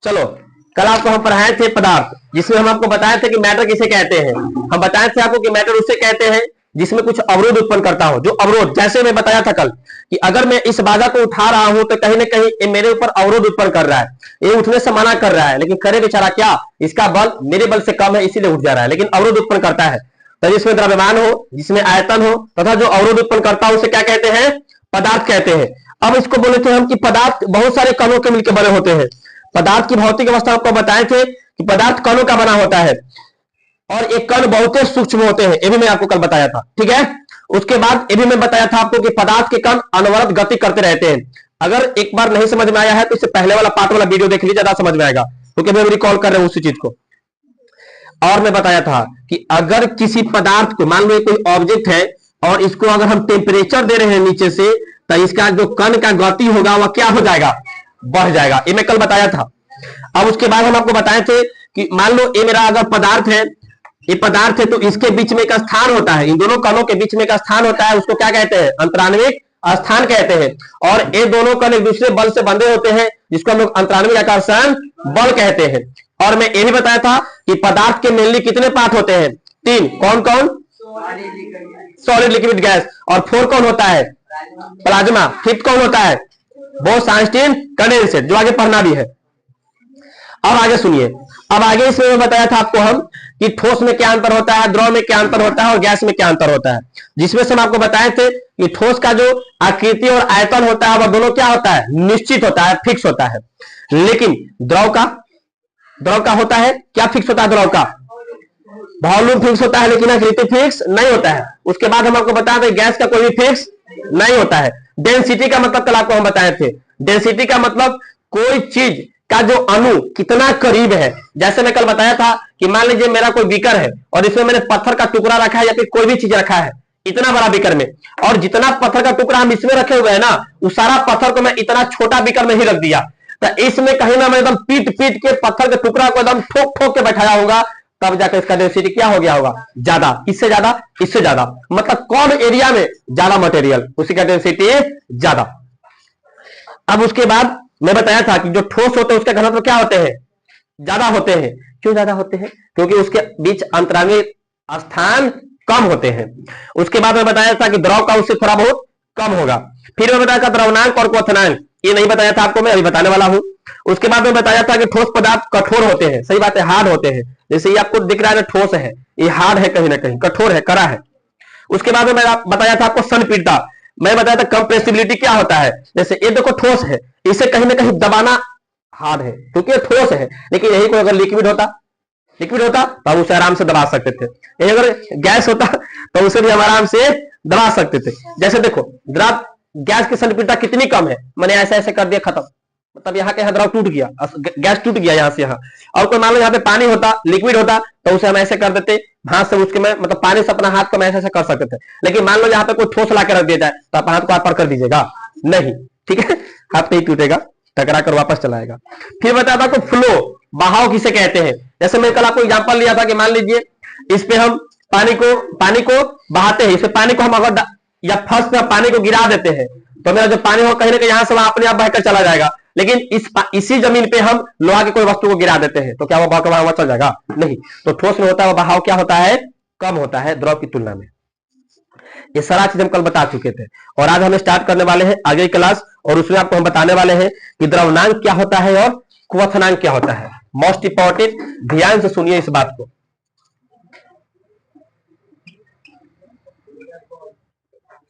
चलो, कल आपको हम पढ़ाए थे पदार्थ, जिसमें हम आपको बताए थे कि मैटर किसे कहते हैं। हम बताए थे आपको कि मैटर उसे कहते हैं जिसमें कुछ अवरोध उत्पन्न करता हो। जो अवरोध, जैसे मैं बताया था कल कि अगर मैं इस बाधा को उठा रहा हूं तो कहीं ना कहीं ये मेरे ऊपर अवरोध उत्पन्न कर रहा है, ये उठने से मना कर रहा है, लेकिन करे बेचारा क्या, इसका बल मेरे बल से कम है इसीलिए उठ जा रहा है, लेकिन अवरोध उत्पन्न करता है। तो जिसमें द्रव्यमान हो, जिसमें आयतन हो, तथा जो अवरोध उत्पन्न करता हो उसे क्या कहते हैं, पदार्थ कहते हैं। अब इसको बोले थे हम कि पदार्थ बहुत सारे कणों के मिलकर बने होते हैं। पदार्थ की भौतिक अवस्था आपको बताए थे कि पदार्थ कणों का बना होता है और एक कण बहुत सूक्ष्म होते हैं, ये भी मैं आपको कल बताया था, ठीक है। उसके बाद ये भी मैं बताया था आपको कि पदार्थ के कण अनवरत गति करते रहते हैं। अगर एक बार नहीं समझ में आया है तो इससे पहले वाला पार्ट वाला वीडियो देख लीजिए, ज्यादा समझ में आएगा, क्योंकि मैं रिकॉल कर रहा हूं उसी चीज को। और मैं बताया था कि अगर किसी पदार्थ को, मान लो कोई ऑब्जेक्ट है और इसको अगर हम टेम्परेचर दे रहे हैं नीचे से, तो इसका जो कण का गति होगा वह क्या हो जाएगा, बढ़ जाएगा। ये मैं कल बताया था। अब उसके बाद हम आपको बताए थे कि मान लो ये मेरा अगर पदार्थ है, ये पदार्थ है, तो इसके बीच में एक स्थान होता है, इन दोनों कणों के बीच में एक स्थान होता है, उसको क्या कहते हैं, अंतराण्विक स्थान कहते हैं। और ये दोनों कण एक दूसरे बल से बंधे होते हैं, जिसको हम लोग अंतराण्विक आकर्षण बल कहते हैं। और मैं ये भी बताया था कि पदार्थ के मेनली कितने पार्ट होते हैं, 3। कौन कौन, सॉलिड, लिक्विड, गैस। और 4 कौन होता है, प्लाज्मा। 5th कौन होता है, बोस, आइंस्टीन, कंडेंसेट, जो आगे पढ़ना भी है। अब आगे सुनिए, अब आगे इसमें मैं बताया था आपको हम कि ठोस में क्या अंतर होता है, द्रव में क्या अंतर होता है और गैस में क्या अंतर होता है। जिसमें से हम आपको बताए थे कि ठोस का जो आकृति और आयतन होता है वह दोनों क्या होता है, निश्चित होता है, फिक्स होता है। लेकिन द्रव का होता है क्या, फिक्स होता है। द्रव का वॉल्यूम फिक्स होता है, लेकिन आकृति फिक्स नहीं होता है। उसके बाद हम आपको बताए थे गैस का कोई भी फिक्स नहीं होता है। डेंसिटी का मतलब कल आपको हम बताए थे, डेंसिटी का मतलब कोई चीज का जो अणु कितना करीब है। जैसे मैं कल बताया था कि मान लीजिए मेरा कोई बीकर है और इसमें मैंने पत्थर का टुकड़ा रखा है या फिर कोई भी चीज रखा है इतना बड़ा बीकर में, और जितना पत्थर का टुकड़ा हम इसमें रखे हुए हैं ना, उस सारा पत्थर को मैं इतना छोटा बीकर में ही रख दिया, तो इसमें कहीं ना मैं एकदम पीट पीट के पत्थर के टुकड़ा को एकदम ठोक ठोक के बैठाया होगा, तब जाकर इसका डेंसिटी क्या हो गया होगा, ज्यादा। इससे ज्यादा, इससे ज्यादा, मतलब कौन एरिया में ज्यादा मटेरियल, उसी का डेंसिटी ज्यादा। अब उसके बाद मैं बताया था कि जो ठोस होते हैं उसके घनत्व क्या होते हैं, ज्यादा होते हैं। क्यों ज्यादा होते हैं, क्योंकि उसके बीच अंतरांगिक स्थान कम होते हैं। उसके बाद मैं बताया था कि द्रव का उससे थोड़ा बहुत कम होगा। फिर मैं बताया था द्रवनांक और क्वथनांक, ये नहीं बताया था आपको, मैं अभी बताने वाला हूं। उसके बाद मैं बताया था कि ठोस पदार्थ कठोर होते हैं, सही बात है, हार्ड होते हैं। जैसे ये आपको दिख रहा है ठोस है, ये हार्ड है, कहीं ना कहीं कठोर है, कड़ा है। उसके बाद में बताया था आपको संपीड़ितता, मैं बताया था कंप्रेसिबिलिटी क्या होता है। जैसे ये देखो ठोस है, इसे कहीं ना कहीं दबाना हार्ड है क्योंकि ये ठोस है, लेकिन यही कोई अगर लिक्विड होता तो हम उसे आराम से दबा सकते थे। यही अगर गैस होता तो उसे भी हम आराम से दबा सकते थे। जैसे देखो द्रव गैस की संपीड़ितता कितनी कम है, मैंने ऐसे ऐसे कर दिया, खत्म, मतलब यहाँ के द्रव टूट गया, गैस टूट गया यहाँ से यहाँ। और कोई मान लो यहाँ पे पानी होता, लिक्विड होता, तो उसे हम ऐसे कर देते, हाथ से उसके में मतलब पानी से अपना हाथ को ऐसे ऐसे कर सकते थे। लेकिन मान लो यहाँ पे कोई ठोस ला के रख दिया जाए तो आप हाथ को आप पर कर दीजिएगा, नहीं, ठीक है, हाथ नहीं टूटेगा, टकरा कर वापस चलाएगा। फिर बताया था आपको फ्लो, बहाव किसे कहते हैं। जैसे मैं कल आपको एग्जांपल लिया था कि मान लीजिए इस पे हम पानी को बहाते हैं, इस पानी को हम अगर या फर्स्ट में पानी को गिरा देते हैं तो मेरा जो पानी हो कहीं ना कहीं यहाँ से वहां अपने आप बहकर चला जाएगा। लेकिन इसी जमीन पे हम लोहा की कोई वस्तु को गिरा देते हैं तो क्या वो बहकर वहां चल जाएगा, नहीं। तो ठोस में होता है बहाव क्या होता है, कम होता है द्रव की तुलना में। ये सारा चीज हम कल बता चुके थे और आज हम स्टार्ट करने वाले हैं आगे क्लास, और उसमें आपको हम बताने वाले हैं कि द्रवनांक क्या होता है और क्वथनांक क्या होता है। मोस्ट इंपॉर्टेंट, ध्यान से सुनिए इस बात को।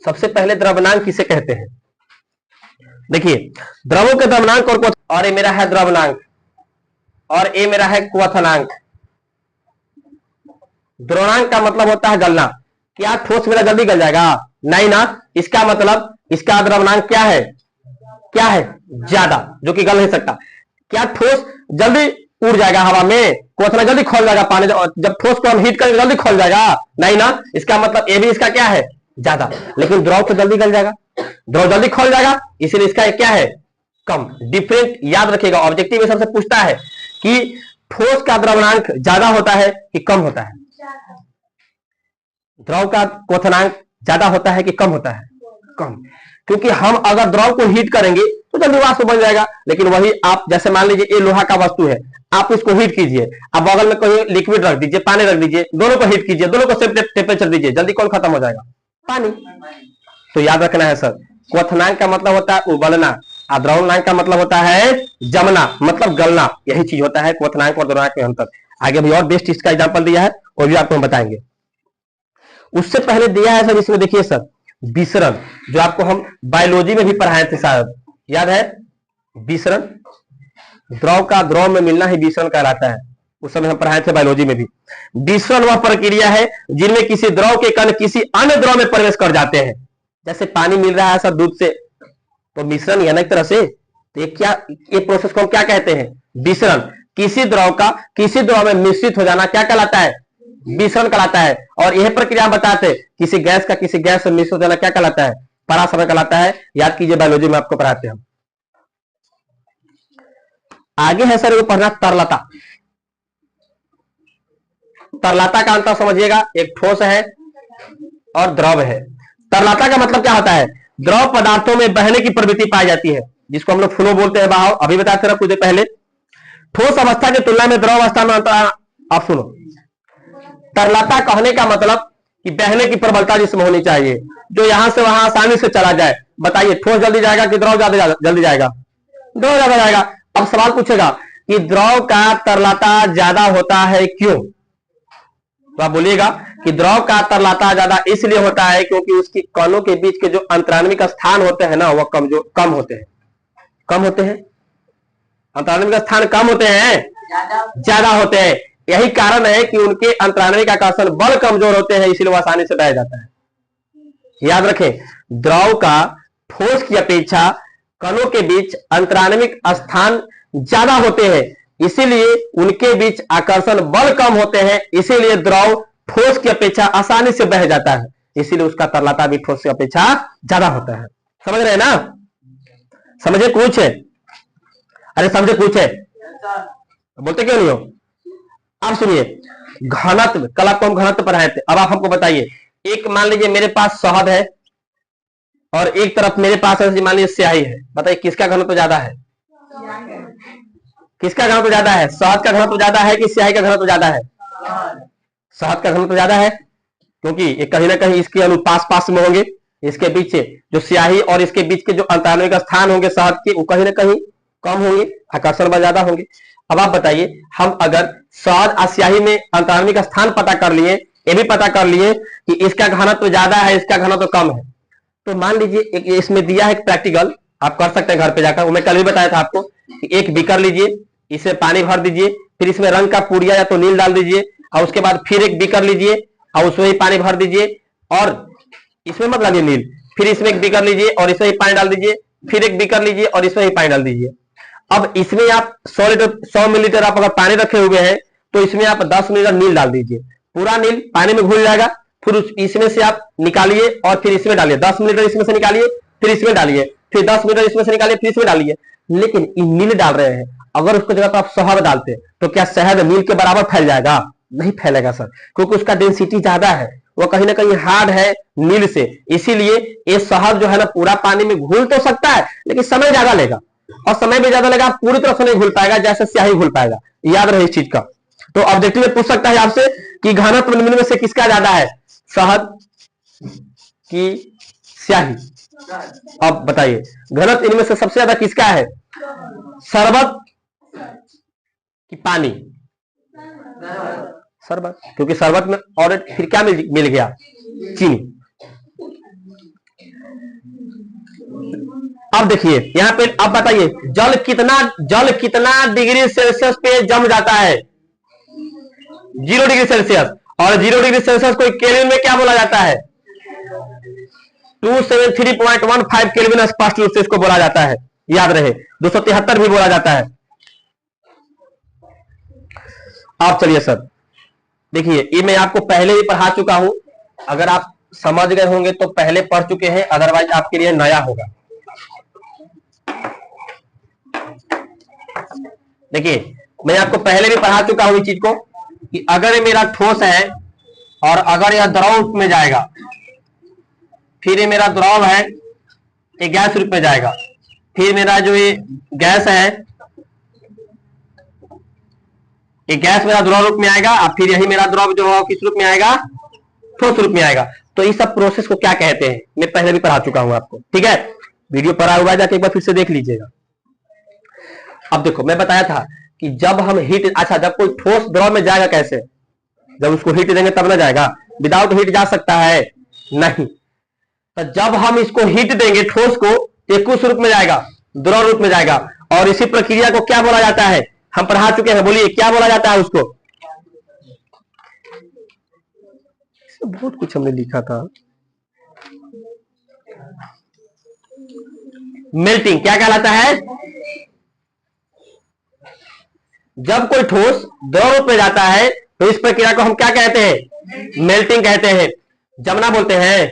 सबसे पहले द्रवनांक किसे कहते हैं, देखिए द्रवों के द्रवनांक और ये मेरा है द्रवनांक और ये मेरा है क्वथनांक। द्रवनांक का मतलब होता है गलना। क्या ठोस मेरा जल्दी गल जाएगा, नहीं ना, इसका मतलब इसका द्रवनांक क्या है, ज्यादा, जो कि गल नहीं सकता। क्या ठोस जल्दी उड़ जाएगा हवा में, क्वथनांक जल्दी खोल जाएगा, पानी जब ठोस को हम हीट करेंगे जल्दी खोल जाएगा, नहीं ना, इसका मतलब ये भी इसका क्या है, ज्यादा। लेकिन द्रव तो जल्दी गल जाएगा, द्रव जल्दी खोल जाएगा, इसलिए इसका क्या है, कम। डिफरेंट याद रखिएगा, ऑब्जेक्टिव में सबसे पूछता है कि ठोस का द्रवनांक ज्यादा होता है कि कम होता है, द्रव का क्वथनांक ज्यादा होता है कि कम होता है, कम। क्योंकि हम अगर द्रव को हीट करेंगे तो जल्दी वाष्प बन जाएगा। लेकिन वही आप जैसे मान लीजिए ये लोहा का वस्तु है, आप इसको हीट कीजिए, आप बगल में कहीं लिक्विड रख दीजिए, पानी रख दीजिए, दोनों को हीट कीजिए, दोनों को सेम टेम्परेचर दीजिए, जल्दी कौन खत्म हो जाएगा? पानी। तो याद रखना है सर, क्वथनांक का मतलब होता है उबलना, और द्रवनांक का मतलब होता है जमना, मतलब गलना। यही चीज होता है क्वथनांक और द्रवनांक में अंतर। आगे भी और बेस्ट इसका एग्जाम्पल दिया है, वो भी आपको हम बताएंगे। उससे पहले दिया है सर इसमें, देखिए सर, विसरण, जो आपको हम बायोलॉजी में भी पढ़ाए थे शायद, याद है? विसरण, द्रव का द्रव में मिलना ही विसरण कहलाता है। उस समय हम पढ़ाए थे बायोलॉजी में भी। विसरण वह प्रक्रिया है जिनमें किसी द्रव के कण किसी अन्य द्रव में प्रवेश कर जाते हैं। जैसे पानी मिल रहा है सर दूध से, तो मिश्रण है ना एक तरह से। तो ये प्रोसेस को हम क्या कहते हैं? विसरण। किसी द्रव का किसी द्रव में मिश्रित हो जाना क्या कहलाता है? विसरण कहलाता है। और यह प्रक्रिया हम बताते हैं किसी गैस का किसी गैस से मिश्रित हो जाना क्या कहलाता है? परासरण कहलाता है। याद कीजिए, बायोलॉजी में आपको पढ़ाते हैं हम। आगे है सर वो पढ़ना तरलता। तरलता का अंतर समझिएगा, एक ठोस है और द्रव है। तरलता का मतलब क्या होता है? द्रव पदार्थों में बहने की प्रवृत्ति पाई जाती है, जिसको हम लोग फ्लो बोलते हैं, बहाव। अभी बताते रहा कुछ देर पहले। ठोस अवस्था की तुलना में द्रव अवस्था में अंतर। आप सुनो, तरलता कहने का मतलब कि बहने की प्रबलता जिसमें होनी चाहिए, जो यहां से वहां आसानी से चला जाए। बताइए, ठोस जल्दी जाएगा कि द्रव ज्यादा जल्दी जाएगा? द्रव ज्यादा जाएगा। अब सवाल पूछेगा कि द्रव का तरलता ज्यादा होता है, क्यों? तो आप बोलिएगा कि द्रव का तरलता ज्यादा इसलिए होता है क्योंकि उसकी कणों के बीच के जो अंतराणविक स्थान होते हैं ना, वह कम होते हैं। कम होते हैं, अंतराणविक स्थान कम होते हैं, ज्यादा होते हैं। यही कारण है कि उनके अंतराणविक आकर्षण बल कमजोर होते हैं, इसलिए वह आसानी से बह जाता है। याद रखें, द्रव का ठोस की अपेक्षा कणों के बीच अंतराणविक स्थान ज्यादा होते हैं, इसीलिए उनके बीच आकर्षण बल कम होते हैं, इसीलिए द्रव ठोस की अपेक्षा आसानी से बह जाता है, इसीलिए उसका तरलता भी ठोस की अपेक्षा ज्यादा होता है। समझ रहे हैं ना? समझे कुछ है? अरे समझे कुछ है? बोलते क्यों नहीं हो? अब सुनिए, घनत्व, कल आपको हम घनत्व पढ़ाए थे। अब आप हमको बताइए, एक मान लीजिए मेरे पास शहद है और एक तरफ मेरे पास मान लीजिए स्याही है। बताइए किसका घनत्व ज्यादा है? किसका घनत्व ज्यादा है? शहद का घनत्व ज्यादा है कि स्याही का घनत्व ज्यादा है? शहद का घनत्व ज्यादा है, क्योंकि ये कहीं ना कहीं इसके अनुपास पास में होंगे। इसके बीच जो स्याही और इसके बीच के जो अंतराणविक स्थान होंगे शहद के, वो कहीं ना कहीं कम होंगे, आकर्षण बल ज्यादा होंगे। अब आप बताइए, हम अगर शहद और स्याही में अंतराणविक स्थान पता कर लिए, ये भी पता कर लिए कि इसका घनत्व ज्यादा है, इसका घनत्व कम है, तो मान लीजिए इसमें दिया है एक प्रैक्टिकल, आप कर सकते हैं घर पे जाकर। वो मैं कल भी बताया था आपको कि एक बीकर लीजिए, इसमें पानी भर दीजिए, फिर इसमें रंग का पुड़िया या तो नील डाल दीजिए, और उसके बाद फिर एक बीकर लीजिए और उसमें ही पानी भर दीजिए, और इसमें मत डालिए नील, फिर इसमें एक बीकर लीजिए और इसमें ही पानी डाल दीजिए, फिर एक बीकर लीजिए और इसमें ही पानी डाल दीजिए। अब इसमें आप 100 मिलीलीटर आप अगर पानी रखे हुए हैं, तो इसमें आप 10 मिलीलीटर नील डाल दीजिए। पूरा नील पानी में घुल जाएगा, फिर इसमें से आप निकालिए और फिर इसमें डालिए। 10 मिलीलीटर इसमें से निकालिए, फिर इसमें डालिए, फिर 10 मिलीलीटर इसमें से निकालिए, फिर इसमें डालिए। लेकिन नील डाल रहे हैं, अगर उसको जगह पर आप शहद डालते तो क्या शहद नील के बराबर फैल जाएगा? नहीं फैलेगा सर, क्योंकि उसका डेंसिटी ज्यादा है, वो कहीं ना कहीं हार्ड है नील से। इसीलिए ये शहद जो है ना, पूरा पानी में घुल तो सकता है, लेकिन समय ज्यादा लेगा, और समय भी ज्यादा लेगा, पूरी तरह से नहीं घुल पाएगा जैसे स्याही घुल पाएगा। याद रहे इस चीज का। तो ऑब्जेक्टिव में पूछ सकता है आपसे कि घनत्व निम्न में से किसका ज्यादा है, शहद की स्याही? अब बताइए, घनत्व इनमें से सबसे ज्यादा किसका है, शरबत कि पानी? शरबत, क्योंकि शरबत में और फिर क्या मिल गया, चीनी। अब देखिए यहां पे, अब बताइए जल कितना डिग्री सेल्सियस पे जम जाता है? 0 डिग्री सेल्सियस। और 0 डिग्री सेल्सियस को केल्विन में क्या बोला जाता है? 273.15 केल्विन स्पष्ट रूप से इसको बोला जाता है। याद रहे, 273 भी बोला जाता है। आप चलिए सर, देखिए ये मैं आपको पहले ही पढ़ा चुका हूं, अगर आप समझ गए होंगे तो पहले पढ़ चुके हैं, अदरवाइज आपके लिए नया होगा। देखिए मैं आपको पहले भी पढ़ा चुका हूं इस चीज को कि अगर ये मेरा ठोस है और अगर यह द्रव में जाएगा, फिर ये मेरा द्रव है, ये गैस रूप में जाएगा, फिर मेरा जो ये गैस है, ये गैस मेरा द्रव रूप में आएगा, और फिर यही मेरा द्रव जो है किस रूप में आएगा, ठोस रूप में आएगा। तो इस सब प्रोसेस को क्या कहते हैं, मैं पहले भी पढ़ा चुका हूं आपको, ठीक है, वीडियो पढ़ा हुआ है, जाके एक बार फिर से देख लीजिएगा। अब देखो मैं बताया था कि जब हम हीट, अच्छा जब कोई ठोस द्रव में जाएगा कैसे, जब उसको हीट देंगे तब ना जाएगा, विदाउट हीट जा सकता है नहीं। तो जब हम इसको हीट देंगे ठोस को, ये किस रूप में जाएगा, द्रव रूप में जाएगा। और इसी प्रक्रिया को क्या बोला जाता है, हम पढ़ा चुके हैं, बोलिए क्या बोला जाता है उसको। बहुत कुछ हमने लिखा था, मेल्टिंग क्या कहलाता है। जब कोई ठोस द्रव रूप में जाता है तो इस प्रक्रिया को हम क्या कहते हैं, मेल्टिंग कहते हैं। जमना बोलते हैं,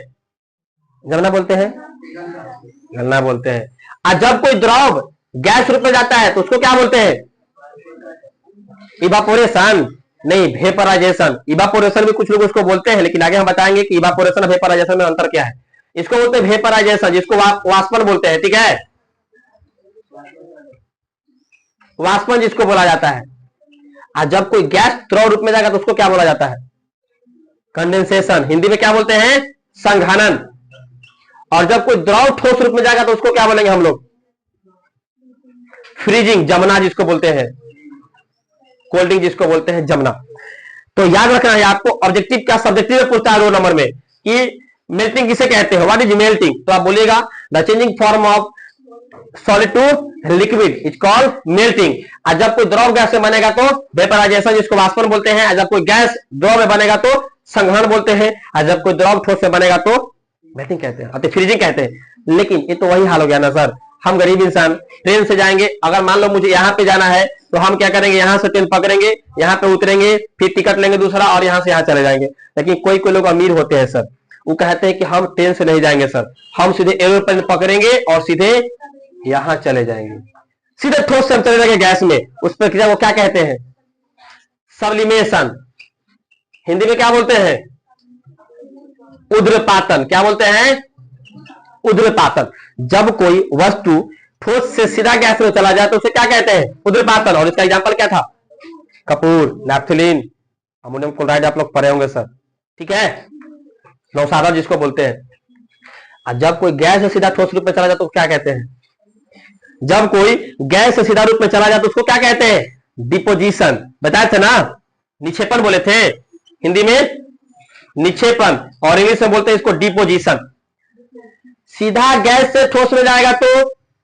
जमना बोलते हैं, गलना बोलते हैं। और जब कोई द्रव गैस रूप में जाता है तो उसको क्या बोलते हैं, इवापोरेशन नहीं, वेपराइजेशन। इवापोरेशन भी कुछ लोग उसको बोलते हैं, लेकिन आगे हम बताएंगे कि इवापोरेशन और वेपराइजेशन में अंतर क्या है। इसको बोलते हैं वेपराइजेशन, जिसको वाष्पन बोलते हैं, ठीक है, वाष्पन जिसको बोला जाता है। और जब कोई गैस द्रव रूप में जाएगा तो उसको क्या बोला जाता है, कंडेंसेशन, हिंदी में क्या बोलते हैं, संघनन। और जब कोई द्रव ठोस रूप में जाएगा तो उसको क्या बोलेंगे हम लोग, फ्रीजिंग, जमना जिसको बोलते हैं, कोल्ड ड्रिंक जिसको बोलते हैं जमना। तो याद रखना है आपको, ऑब्जेक्टिव क्या सब्जेक्टिव में पूछता है 2 नंबर में कि मेल्टिंग किसे कहते हैं, व्हाट इज मेल्टिंग। तो आप बोलिएगा the changing form of solid to liquid is called melting. और जब कोई द्रव गैस में बनेगा तो वेपराइजेशन, जिसको वाष्पन बोलते हैं। और जब कोई गैस द्रव में बनेगा तो संघनन बोलते हैं। और जब कोई द्रव ठोस में बनेगा तो मेल्टिंग कहते हैं, तो फ्रीजिंग कहते हैं। लेकिन ये तो वही हाल हो गया ना सर, हम गरीब इंसान ट्रेन से जाएंगे, अगर मान लो मुझे यहाँ पे जाना है तो हम क्या करेंगे, यहाँ से ट्रेन पकड़ेंगे, यहाँ पे उतरेंगे, फिर टिकट लेंगे दूसरा और यहाँ से यहाँ चले जाएंगे। लेकिन कोई कोई लोग अमीर होते हैं सर, वो कहते हैं कि हम ट्रेन से नहीं जाएंगे सर, हम सीधे एरोप्लेन पकड़ेंगे और सीधे यहां चले जाएंगे, सीधे ठोस से हम चले जाएंगे गैस में। उस प्रक्रिया को क्या कहते हैं, सब्लिमेशन। हिंदी में क्या बोलते हैं, उद्रपातन। क्या बोलते हैं, उद्रपातन। जब कोई वस्तु ठोस से सीधा गैस में चला जाए तो उसे क्या कहते हैं, उद्रपातन। और इसका एग्जांपल क्या था, कपूर, नैप्थलीन, अमोनियम क्लोराइड, आप लोग पढ़े होंगे सर, ठीक है, नौसादा जिसको बोलते हैं। और जब कोई गैस से सीधा ठोस रूप में चला जाए तो क्या कहते हैं, जब कोई गैस से सीधा रूप में चला जाए तो उसको क्या कहते हैं, डिपोजिशन। बताए थे ना, निक्षेपण बोले थे, हिंदी में निक्षेपण और इंग्लिश में बोलते हैं इसको डिपोजिशन। सीधा गैस से ठोस में जाएगा तो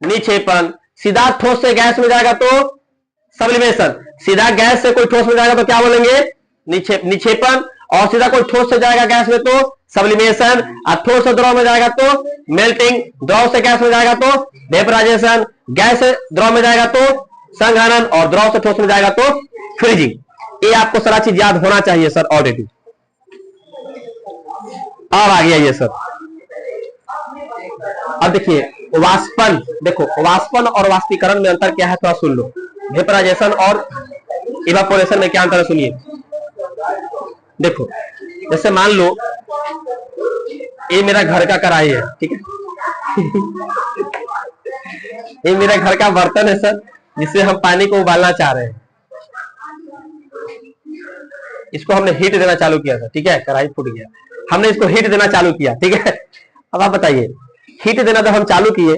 निक्षेपण, सीधा ठोस से गैस में जाएगा तो सब्लिमेशन। सीधा गैस से कोई ठोस में जाएगा तो क्या बोलेंगे, निक्षेपण। और सीधा कोई ठोस से जाएगा गैस में तो सब्लिमेशन। और ठोस से द्रव में जाएगा तो मेल्टिंग, द्रव से गैस में जाएगा तो वेपराइजेशन, गैस से द्रव में जाएगा तो संघनन, और द्रव से ठोस में जाएगा तो फ्रीजिंग। ये आपको सारा चीज याद होना चाहिए सर ऑलरेडी। अब आ गया ये सर, अब देखिए वाष्पन। देखो वाष्पन और वाष्पीकरण में अंतर क्या है, थोड़ा सुन लो। वेपराइजेशन और इवापोरेशन में क्या अंतर है, सुनिए। देखो जैसे मान लो ये मेरा घर का कढ़ाई है, ठीक है ये मेरा घर का बर्तन है सर, जिससे हम पानी को उबालना चाह रहे हैं। इसको हमने हीट देना चालू किया था, ठीक है, कढ़ाई फूट गया, हमने इसको हीट देना चालू किया, ठीक है। अब आप बताइए, हीट देना जब हम चालू किए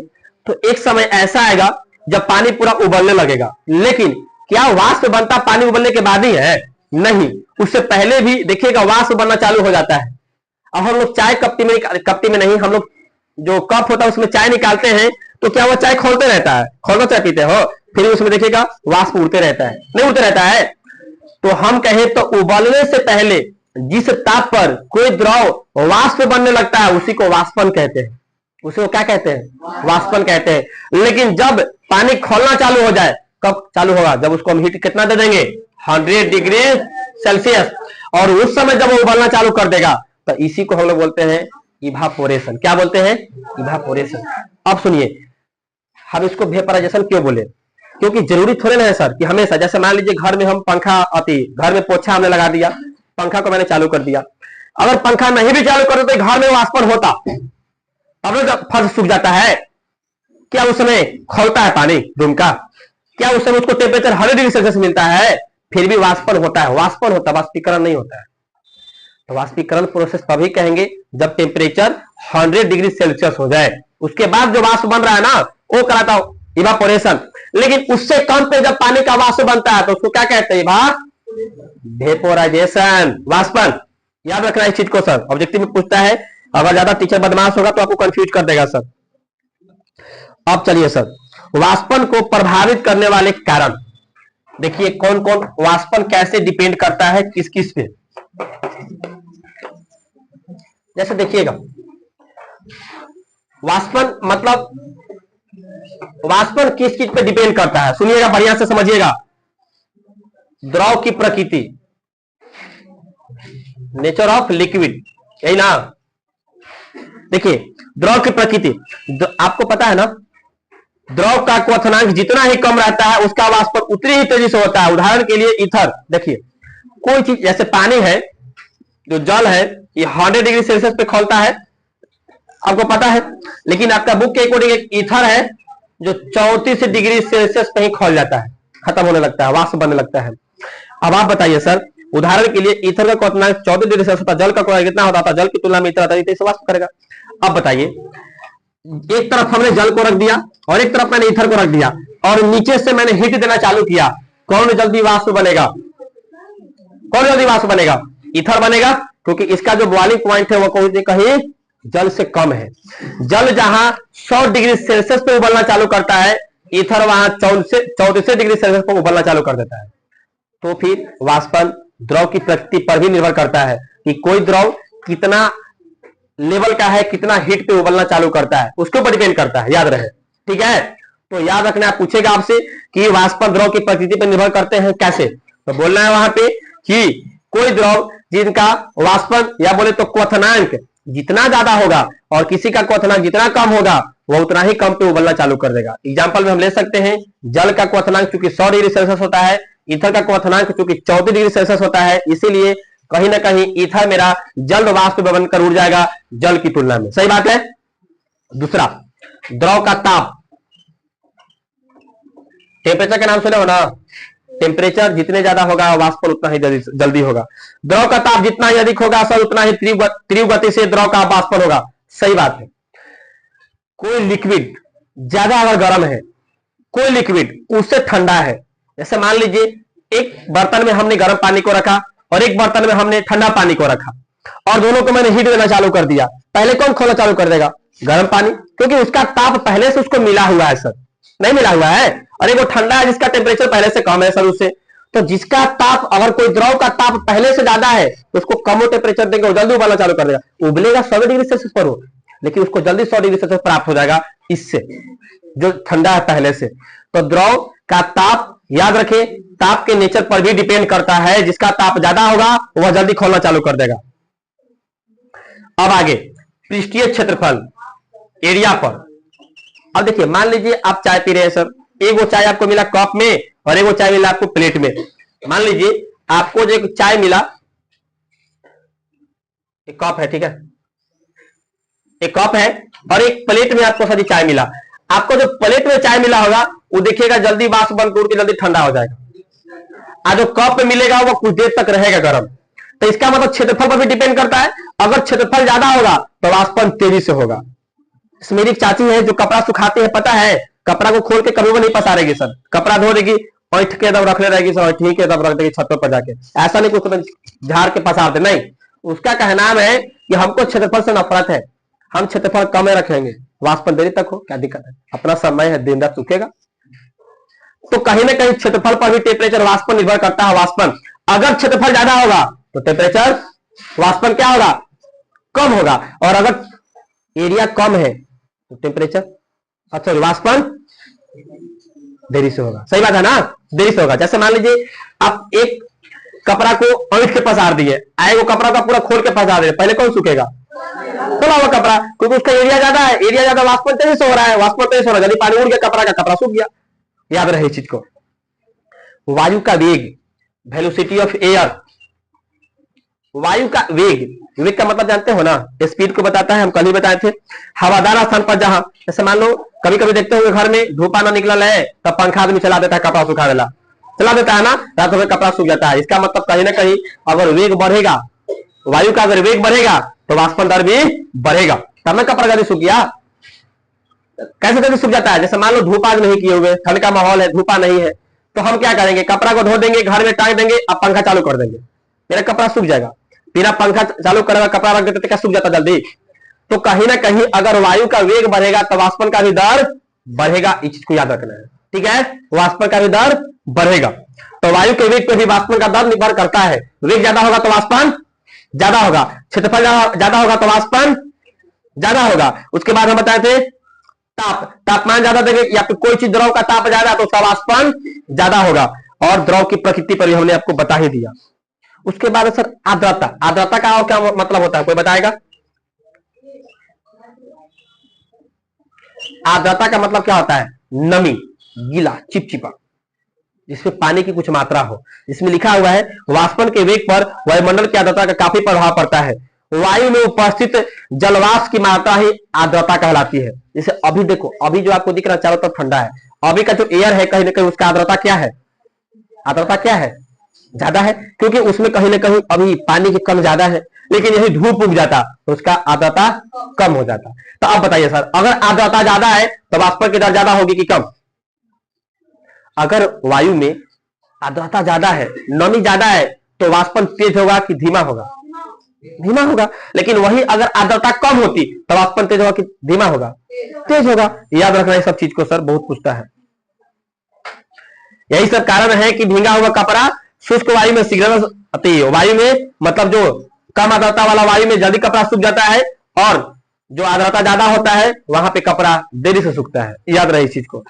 तो एक समय ऐसा आएगा जब पानी पूरा उबलने लगेगा। लेकिन क्या वाष्प बनता पानी उबलने के बाद ही है, नहीं, उससे पहले भी देखिएगा वाष्प बनना चालू हो जाता है। अब हम लोग चाय कप्ती में नहीं, हम लोग जो कप होता है उसमें चाय निकालते हैं तो क्या वो चाय खोलते रहता है, खोलकर चाय पीते हो, फिर उसमें देखिएगा वाष्प उड़ते रहता है, नहीं उड़ते रहता है। तो हम कहें तो उबलने से पहले जिस ताप पर कोई द्रव वाष्प बनने लगता है उसी को वाष्पन कहते हैं, उसी को क्या कहते हैं, वाष्पन कहते हैं। लेकिन जब पानी खोलना चालू हो जाए, कब चालू होगा, जब उसको हम हीट कितना दे देंगे, 100 डिग्री सेल्सियस, और उस समय जब वो उबलना चालू कर देगा तो इसी को हम लोग बोलते हैं इवापोरेशन। क्या बोलते हैं, इवापोरेशन। अब सुनिए, हम इसको वेपराइजेशन क्यों बोले, क्योंकि जरूरी थोड़े ना है सर कि हमेशा, जैसे मान लीजिए घर में हम पंखा आती, घर में पोछा हमने लगा दिया, पंखा को मैंने चालू कर दिया, अगर पंखा नहीं भी चालू कर तो घर में वाष्पन होता, अब जब फर्श सूख जाता है क्या उसमें खौलता है पानी रूम का? क्या उस समय उसको टेम्परेचर 100 डिग्री सेल्सियस मिलता है? फिर भी वाष्पन होता है, वाष्पन होता है, वाष्पीकरण नहीं होता है। तो वाष्पीकरण प्रोसेस तभी कहेंगे जब टेम्परेचर 100 डिग्री सेल्सियस हो जाए। उसके बाद जो वाष्प बन रहा है ना, वो कराता हूं इवापोरेशन। लेकिन उससे कम पे जब पानी का वाष्प बनता है तो उसको क्या कहते हैं? वेपोराइजेशन, वाष्पन। याद रखना इस चीज को सर, ऑब्जेक्टिव में पूछता है। अगर ज्यादा टीचर बदमाश होगा तो आपको कंफ्यूज कर देगा सर। अब चलिए सर, वाष्पन को प्रभावित करने वाले कारण देखिए कौन कौन, वाष्पन कैसे डिपेंड करता है किस किस पे। जैसे देखिएगा, वाष्पन मतलब वाष्पन किस चीज पे डिपेंड करता है, सुनिएगा बढ़िया से समझिएगा। द्रव की प्रकृति, नेचर ऑफ लिक्विड, यही ना। देखिए द्रव की प्रकृति, आपको पता है ना, द्रव का क्वथनांक जितना ही कम रहता है उसका वाष्पन उतनी ही तेजी से होता है। उदाहरण के लिए ईथर, देखिए कोई चीज जैसे पानी है, जो जल है, ये 100 डिग्री सेल्सियस पे खौलता है, आपको पता है। लेकिन आपका बुक के अकॉर्डिंग एक ईथर है जो 34 डिग्री सेल्सियस पे ही खौल जाता है, खत्म होने लगता है, वाष्प बनने लगता है। अब आप बताइए सर, उदाहरण के लिए ईथर का क्वथनांक 14 डिग्री सेल्सियस होता है, जल का क्वथनांक कितना होता है? जल की तुलना में ईथर आता है, इसे वाष्प करेगा। अब बताइए, एक तरफ हमने जल को रख दिया और एक तरफ मैंने ईथर को रख दिया और नीचे से मैंने हीट देना चालू किया, कौन जल्दी वाष्प बनेगा? कौन जल्दी वाष्प बनेगा? ईथर बनेगा, क्योंकि इसका जो बॉइलिंग पॉइंट है वो कहीं जल से कम है। जल जहां 100 डिग्री सेल्सियस पे उबलना चालू करता है, ईथर वहां 34 डिग्री सेल्सियस पर उबलना चालू कर देता है। तो फिर वाष्पन द्रव की प्रकृति पर भी निर्भर करता है कि कोई द्रव कितना लेवल का है, कितना हीट पे उबलना चालू करता है, उसके ऊपर डिपेंड करता है, याद रहे। ठीक है, तो याद रखना, पूछेगा आपसे कि वाष्पन द्रव की प्रकृति पर निर्भर करते हैं कैसे, तो बोलना है वहां पे कि कोई द्रव जिनका वाष्पन या बोले तो क्वथनांक जितना ज्यादा होगा और किसी का क्वथनांक जितना कम होगा वो उतना ही कम पे उबलना चालू कर देगा। एग्जांपल में हम ले सकते हैं, जल का क्वथनांक चूंकि 100 डिग्री सेल्सियस होता है, ईथर का क्वथनांक चूंकि 14 डिग्री सेल्सियस होता है, इसीलिए कहीं ना कहीं ईथर मेरा जल्द वाष्प बनकर उड़ जाएगा जल की तुलना में। सही बात है। दूसरा, द्रव का ताप, टेम्परेचर का नाम सुने हो ना, टेम्परेचर जितने ज्यादा होगा वाष्पन उतना ही जल्दी होगा। द्रव का ताप जितना ही अधिक होगा सर उतना ही तीव्र गति से द्रव का वाष्पन होगा। सही बात है। कोई लिक्विड ज्यादा अगर गर्म है, कोई लिक्विड उससे ठंडा है, जैसे मान लीजिए एक बर्तन में हमने गर्म पानी को रखा और एक बर्तन में हमने ठंडा पानी को रखा और दोनों को मैंने हीट देना चालू कर दिया, पहले कौन खोलना चालू कर देगा? गर्म पानी, क्योंकि उसका ताप पहले से उसको मिला हुआ है सर, नहीं मिला हुआ है। और एक वो ठंडा है जिसका टेम्परेचर पहले से कम है सर उससे। तो जिसका ताप, अगर कोई द्रव का ताप पहले से ज्यादा है तो उसको कम टेम्परेचर देंगे, वो जल्दी उबलना चालू कर देगा। उबलेगा 100 डिग्री सेल्सियस पर हो, लेकिन उसको जल्दी 100 डिग्री सेल्सियस प्राप्त हो जाएगा इससे जो ठंडा है पहले से। तो द्रव का ताप, याद रखें, ताप के नेचर पर भी डिपेंड करता है। जिसका ताप ज्यादा होगा वह जल्दी खोलना चालू कर देगा। अब आगे, पृष्ठीय क्षेत्रफल, एरिया पर। अब देखिए, मान लीजिए आप चाय पी रहे हैं सर, एक वो चाय आपको मिला कप में और एक वो चाय मिला आपको प्लेट में। मान लीजिए आपको जो चाय मिला, एक कप है, ठीक है, एक कप है और एक प्लेट में आपको सारी चाय मिला। आपको जो प्लेट में चाय मिला होगा वो देखिएगा जल्दी वाष्प बनकर के जल्दी ठंडा हो जाएगा, और जो कप में मिलेगा वो कुछ देर तक रहेगा गर्म। तो इसका मतलब क्षेत्रफल पर भी डिपेंड करता है। अगर क्षेत्रफल ज्यादा होगा तो वाष्पन तेजी से होगा। मेरी एक चाची है जो कपड़ा सुखाते हैं, पता है, कपड़ा को खोल के कभी वो नहीं पसारेगी सर, कपड़ा धो देगी और के एकदम रखने रहेगी सर, ठीक है एकदम रख देगी छत पर जाके, ऐसा नहीं कुछ झाड़ के पसार दे, नहीं। उसका कहना है कि हमको क्षेत्रफल से नफरत है, हम क्षेत्रफल कम रखेंगे, वाष्पन देरी तक हो, क्या दिक्कत है, अपना समय है, दिन रात सूखेगा। तो कहीं ना कहीं क्षेत्रफल पर भी टेम्परेचर वाष्पन निर्भर करता है। वाष्पन अगर क्षेत्रफल ज्यादा होगा तो टेम्परेचर वाष्पन क्या होगा? कम होगा। और अगर एरिया कम है तो टेम्परेचर, अच्छा, वाष्पन देरी से होगा। सही बात है ना, देरी से होगा। जैसे मान लीजिए आप एक कपड़ा को ऐंठ के पसार दिए, आए वो कपड़ा का पूरा खोल के पसार दे, पहले कौन सूखेगा? खोला हुआ कपड़ा, क्योंकि उसका एरिया ज्यादा है, एरिया ज्यादा, वाष्पन तेजी से हो रहा है, वाष्पन तेजी से हो रहा है, यदि पानी उड़ गया कपड़ा का, कपड़ा सूख गया। याद रहे इस चीज को। वायु का वेग, वेलोसिटी ऑफ एयर, वायु का वेग वेग का मतलब जानते हो ना, स्पीड को बताता है, हम कल ही बताए थे। हवादार स्थान पर जहां, जैसे मान लो कभी कभी देखते होंगे घर में धूपा ना निकल है तब पंखा आदमी चला देता है, कपड़ा सुखा देला चला देता है ना, रात में कपड़ा सूख जाता है। इसका मतलब कहीं ना कहीं अगर वेग बढ़ेगा, वायु का अगर वेग बढ़ेगा तो वाष्पन दर भी बढ़ेगा, तब ना कपड़ा जल्दी सूख गया। कैसे जल्दी सूख जाता है, जैसे मान लो धूप आज नहीं किए हुए, ठंड का माहौल है, धूपा नहीं है, तो हम क्या करेंगे, कपड़ा को धो देंगे, घर में टांग देंगे, अब पंखा चालू कर देंगे, मेरा कपड़ा सूख जाएगा। बिना पंखा चालू करेगा कपड़ा रख देते तो क्या सूख जाता जल्दी। तो कहीं ना कहीं अगर वायु का वेग बढ़ेगा तो वाष्पन का भी दर बढ़ेगा, इस चीज को याद रखना है, ठीक है। वाष्पन का भी दर बढ़ेगा, तो वायु के वेग पर भी वाष्पन का दर निर्भर करता है। वेग ज्यादा होगा तो वाष्पन ज्यादा होगा, क्षेत्रफल ज्यादा होगा तो वाष्पन ज्यादा होगा। उसके बाद हम बताए थे तापमान ज्यादा देंगे या फिर कोई चीज द्रव का ताप ज्यादा तो उसका वाष्पन ज्यादा होगा, और द्रव की प्रकृति पर भी हमने आपको बता ही दिया। उसके बाद सर आर्द्रता, आर्द्रता का और क्या मतलब होता है, कोई बताएगा? आर्द्रता का मतलब क्या होता है, नमी, गीला, चिपचिपा, जिसमें पानी की कुछ मात्रा हो। इसमें लिखा हुआ है वाष्पन के वेग पर वायुमंडल की आर्द्रता का काफी प्रभाव पड़ता है। वायु में उपस्थित जलवाष्प की मात्रा ही आर्द्रता कहलाती है। जैसे अभी देखो, अभी जो आपको दिख रहा है चारों तरफ ठंडा है, अभी का जो एयर है कहीं ना कहीं उसका आर्द्रता क्या है, आर्द्रता क्या है, ज्यादा है, क्योंकि उसमें कहीं ना कहीं अभी पानी की कम ज्यादा है। लेकिन यही धूप उग जाता तो उसका आर्द्रता कम हो जाता। तो अब बताइए सर, अगर आर्द्रता ज्यादा है तो वाष्पन की दर ज्यादा होगी कि कम? अगर वायु में आर्द्रता ज्यादा है, नमी ज्यादा है, तो वाष्पन तेज होगा कि धीमा होगा? धीमा होगा। लेकिन वही अगर आर्द्रता कम होती तो वाष्पन तेज होगा कि धीमा होगा? तेज होगा। याद रखना है सब चीज को, सर बहुत पूछता है। यही सब कारण है कि भींगा हुआ कपड़ा शुष्क वायु में शीघ्र आती है। वायु में मतलब जो कम आर्द्रता वाला वायु में जल्दी कपड़ा सूख जाता है, और जो आर्द्रता ज्यादा होता है वहां पे कपड़ा देरी से सूखता है। याद रहे इस चीज को।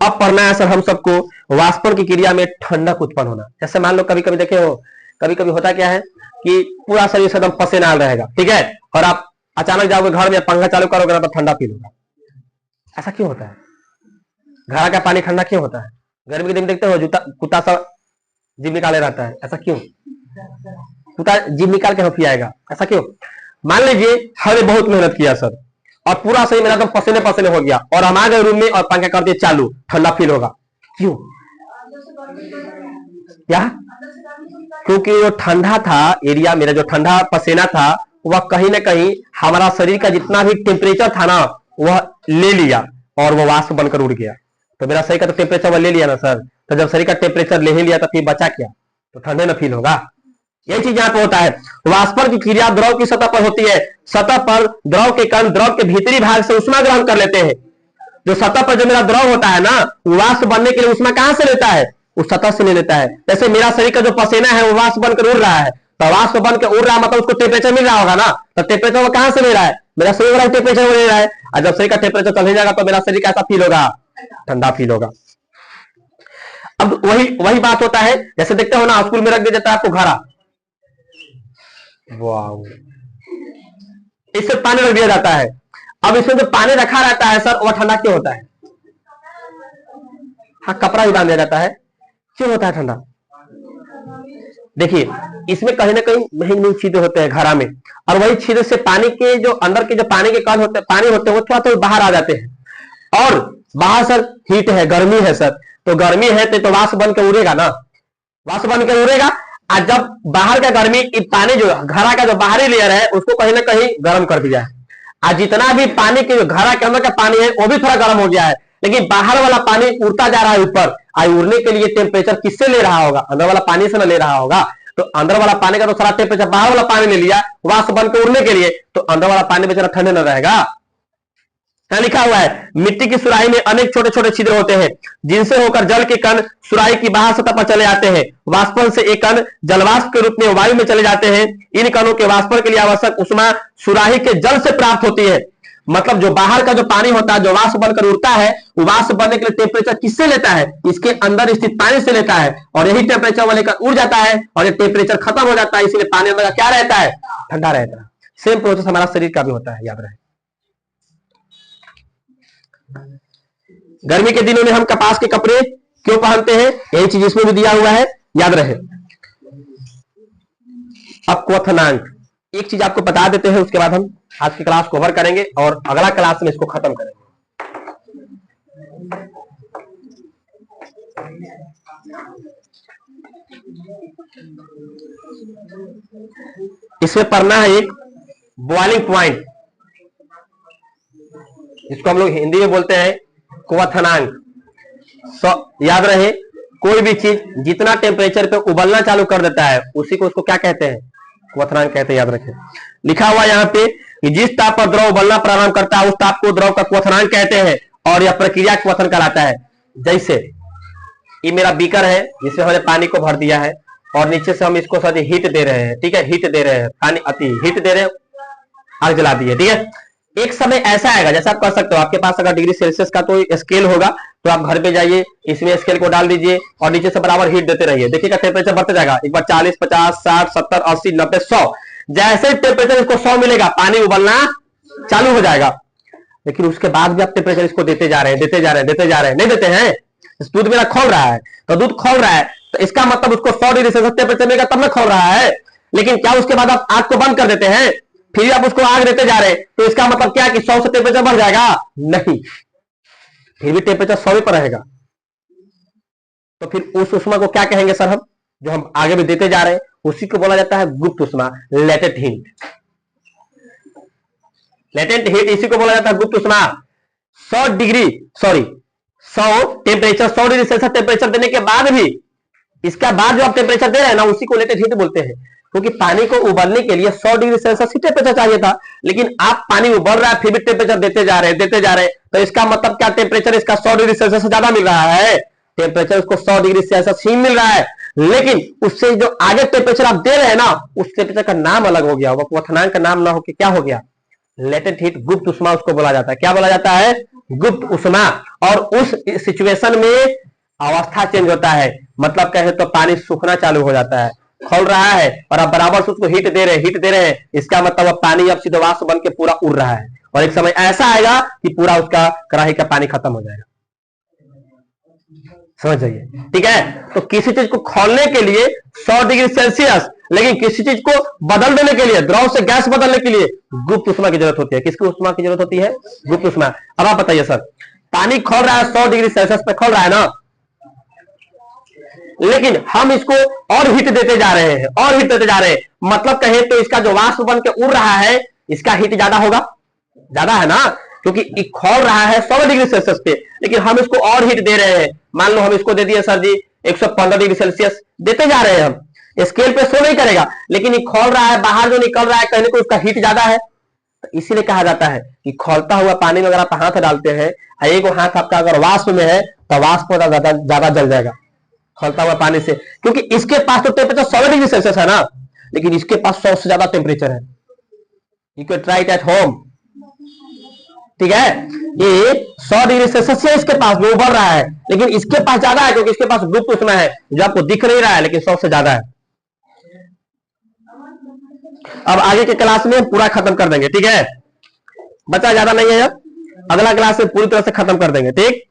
अब पढ़ना है सर हम सबको वाष्पन की क्रिया में ठंडक उत्पन्न होना। जैसे मान लो कभी कभी देखे हो, कभी कभी होता क्या है कि पूरा शरीर से एकदम पसीना रहेगा, ठीक है, और आप अचानक जाओगे घर में, पंखा चालू करोगे ना तो ठंडा फील होगा। ऐसा क्यों होता है? घर का पानी ठंडा क्यों होता है? गर्मी के दिन देखते हो जूता कुत्ता सब जीभ निकाले रहता है, ऐसा क्यों? कुत्ता जीभ निकाल के हफी आएगा, ऐसा क्यों? मान लीजिए हमने बहुत मेहनत किया सर, और पूरा शरीर मेरा तो पसीने पसीने हो गया, और हम आ गए रूम में और पंखा कर दिए चालू, ठंडा फील होगा क्यों? क्या? क्योंकि वो ठंडा था एरिया, मेरा जो ठंडा पसीना था वह कहीं ना कहीं हमारा शरीर का जितना भी टेम्परेचर था ना वह ले लिया, और वह वाष्प बनकर उड़ गया। तो मेरा शरीर का तो टेम्परेचर वह ले लिया ना सर, तो जब शरीर का टेम्परेचर ले ही लिया तो फिर बचा क्या? तो ठंडे ना फील होगा। यही चीज यहाँ पे होता है। वाष्पन की क्रिया द्रव की सतह पर होती है। सतह पर द्रव के कण द्रव के भीतरी भाग से उष्मा ग्रहण कर लेते हैं। जो सतह पर जो मेरा द्रव होता है ना, वाष्प बनने के लिए उष्मा कहां से लेता है? उस सतह से ले लेता है। जैसे मेरा शरीर का जो पसीना है वो वाष्प बनकर उड़ रहा है, तो वाष्प बनकर उड़ रहा है मतलब उसको टेम्परेचर मिल रहा होगा ना, तो टेम्परेचर वो कहां से ले रहा है? मेरा शरीर वाला टेम्परेचर ले रहा है। और जब शरीर का टेम्परेचर चल जाएगा तो मेरा शरीर कैसा फील होगा? ठंडा फील होगा। अब वही बात होता है, जैसे देखते हो ना स्कूल में रख दिया जाता है आपको घड़ा, वाह, इससे पानी रख दिया जाता है। अब इसमें जो पानी रखा रहता है सर वह ठंडा क्यों होता है? हाँ, कपड़ा भी बांध दिया जाता है, क्यों होता है ठंडा? देखिए इसमें कहीं ना कहीं महीन छिद्र होते हैं घड़ा में, और वही छिद्र से पानी के जो अंदर के जो पानी के कण होते हैं, पानी होते हैं, वो थोड़ा थोड़ा बाहर आ जाते हैं। और बाहर सर हीट है, गर्मी है सर, तो गर्मी है तो वाष्प बन के उड़ेगा ना, वाष्प बन के उड़ेगा। और जब बाहर का गर्मी पानी जो घड़ा का जो बाहरी लेयर है उसको कहीं ना कहीं गर्म कर दिया है, और जितना भी पानी के जो घड़ा के अंदर का पानी है वो भी थोड़ा गर्म हो गया है, लेकिन बाहर वाला पानी उड़ता जा रहा है ऊपर। और उड़ने के लिए टेम्परेचर किससे ले रहा होगा? अंदर वाला पानी से ना ले रहा होगा। तो अंदर वाला पानी का तो सारा टेम्परेचर बाहर वाला पानी ले लिया वाष्प बन के उड़ने के लिए, तो अंदर वाला पानी बेचारा ठंडे न रहेगा। लिखा हुआ है मिट्टी की सुराही में अनेक छोटे छोटे छिद्र होते हैं जिनसे होकर जल के कण सुराही की बाहर सतह पर चले जाते हैं। वाष्पन से एक कण जलवाष्प के रूप में वायु में चले जाते हैं। इन कणों के वाष्पन के लिए आवश्यक उष्मा सुराही के जल से प्राप्त होती है। मतलब जो बाहर का जो पानी होता है जो वाष्प बनकर उड़ता है, वो वाष्प बनने के लिए टेम्परेचर किससे लेता है? इसके अंदर स्थित पानी से लेता है, और यही टेम्परेचर वो लेकर उड़ जाता है, और ये टेम्परेचर खत्म हो जाता है, इसलिए पानी अंदर क्या रहता है? ठंडा रहता है। सेम प्रोसेस हमारा शरीर का भी होता है, याद रहे। गर्मी के दिनों में हम कपास के कपड़े क्यों पहनते हैं? यही चीज इसमें भी दिया हुआ है, याद रहे। अब क्वथनांक, एक चीज आपको बता देते हैं, उसके बाद हम आज की क्लास कवर करेंगे और अगला क्लास में इसको खत्म करेंगे। इसमें पढ़ना है एक बॉइलिंग पॉइंट, इसको हम लोग हिंदी में बोलते हैं क्वथनांक। याद रहे, कोई भी चीज जितना टेम्परेचर पे उबलना चालू कर देता है उसी को उसको क्या कहते हैं? क्वथनांक कहते हैं। याद रखें, लिखा हुआ यहाँ पे कि जिस ताप पर द्रव उबलना प्रारंभ करता है उस ताप को द्रव का क्वथनांक कहते हैं और यह प्रक्रिया क्वथन कहलाता है। जैसे ये मेरा बीकर है जिसमें हमने पानी को भर दिया है और नीचे से हम इसको सर हीट दे रहे हैं, ठीक है, हीट दे रहे हैं, पानी अति हीट दे रहे हैं, आग जला दी है, ठीक है। एक समय ऐसा आएगा, जैसा आप कर सकते हो, आपके पास अगर डिग्री सेल्सियस का तो स्केल होगा तो आप घर पे जाइए, इसमें स्केल को डाल दीजिए और नीचे से बराबर हीट देते रहिए, देखिएगा टेम्परेचर बढ़ते जाएगा। एक बार 40, 50, 60, 70, 80, 90, 100, जैसे टेम्परेचर इसको 100 मिलेगा पानी उबलना चालू हो जाएगा। लेकिन उसके बाद भी आप टेम्परेचर इसको देते जा रहे हैं, देते जा रहे हैं, देते जा रहे हैं, नहीं देते हैं। दूध मेरा खोल रहा है तो दूध खोल रहा है तो इसका मतलब उसको 100 डिग्री सेल्सियस टेम्परेचर मिलेगा तब ना खोल रहा है। लेकिन क्या उसके बाद आप आग को बंद कर देते हैं, फिर आप उसको आग देते जा रहे हैं, तो इसका मतलब क्या है कि 100 से टेम्परेचर बढ़ जाएगा? नहीं, फिर भी टेम्परेचर 100 पर रहेगा। तो फिर उस उष्मा को क्या कहेंगे सर हम, जो हम आगे भी देते जा रहे हैं, उसी को बोला जाता है गुप्त उष्मा, लेटेंट हीट। लेटेंट हीट इसी को बोला जाता है गुप्त उष्मा। 100 degree 100 temperature, 100 degree Celsius temperature देने के बाद भी, इसका बाद जो आप टेम्परेचर दे रहे हैं ना, उसी को लेटेंट हीट बोलते हैं। क्योंकि पानी को उबलने के लिए 100 डिग्री सेल्सियस ही टेम्परेचर चाहिए था, लेकिन आप पानी उबल रहा है फिर भी टेम्परेचर देते जा रहे हैं, देते जा रहे हैं, तो इसका मतलब क्या टेम्परेचर इसका 100 डिग्री सेल्सियस से ज्यादा मिल रहा है। टेम्परेचर उसको 100 डिग्री सेल्सियस ही मिल रहा है, लेकिन उससे जो आगे टेम्परेचर आप दे रहे हैं ना, उस टेम्परेचर का नाम अलग हो गया, वो क्वथनांक का नाम ना होकर क्या हो गया? लेटेंट हीट, गुप्त उष्मा उसको बोला जाता है। क्या बोला जाता है? गुप्त उष्मा। और उस सिचुएशन में अवस्था चेंज होता है, मतलब कहे तो पानी सूखना चालू हो जाता है, खोल रहा है और आप बराबर से उसको हीट दे रहे हैं, हीट दे रहे हैं, इसका मतलब अब पानी अब सीधे वाष्प बन के पूरा उड़ रहा है और एक समय ऐसा आएगा कि पूरा उसका कढ़ाई का पानी खत्म हो जाएगा। समझ जाइए, ठीक है। तो किसी चीज को खोलने के लिए 100 डिग्री सेल्सियस, लेकिन किसी चीज को बदल देने के लिए, द्रव से गैस बदलने के लिए गुप्त उष्मा की जरूरत होती है। किसकी उष्मा की जरूरत होती है? गुप्त उष्मा। अब आप बताइए सर, पानी खोल रहा है 100 डिग्री सेल्सियस पे खोल रहा है ना, लेकिन हम इसको और हीट देते जा रहे हैं, और हीट देते जा रहे हैं, मतलब कहे तो इसका जो वाष्प बन के उड़ रहा है, इसका हीट ज्यादा होगा, ज्यादा है ना, क्योंकि खोल रहा है 100 डिग्री सेल्सियस पे, लेकिन हम इसको और हीट दे रहे हैं। मान लो हम इसको दे दिए सर जी 115 डिग्री सेल्सियस, देते जा रहे हैं हम, स्केल पे शो नहीं करेगा, लेकिन ये खोल रहा है, बाहर जो निकल रहा है कहने को उसका हीट ज्यादा है। तो इसीलिए कहा जाता है कि खोलता हुआ पानी में अगर आप हाथ डालते हैं, एक हाथ आपका अगर वाष्प में है तो वाष्प ज्यादा जल जाएगा खोलता हुआ पानी से, क्योंकि इसके पास तो टेम्परेचर 100 डिग्री सेल्सियस है ना, लेकिन इसके पास 100 से ज्यादा टेम्परेचर है। You can try it at home, ठीक है। ये 100 डिग्री सेल्सियस है इसके पास, वो उबल रहा है, लेकिन इसके पास ज्यादा है क्योंकि इसके पास गुप्त उष्मा है जो आपको दिख नहीं रहा है, लेकिन 100 से ज्यादा है। अब आगे के क्लास में पूरा खत्म कर देंगे, ठीक है, बचा ज्यादा नहीं है, अब अगला क्लास में पूरी तरह से खत्म कर देंगे, ठीक।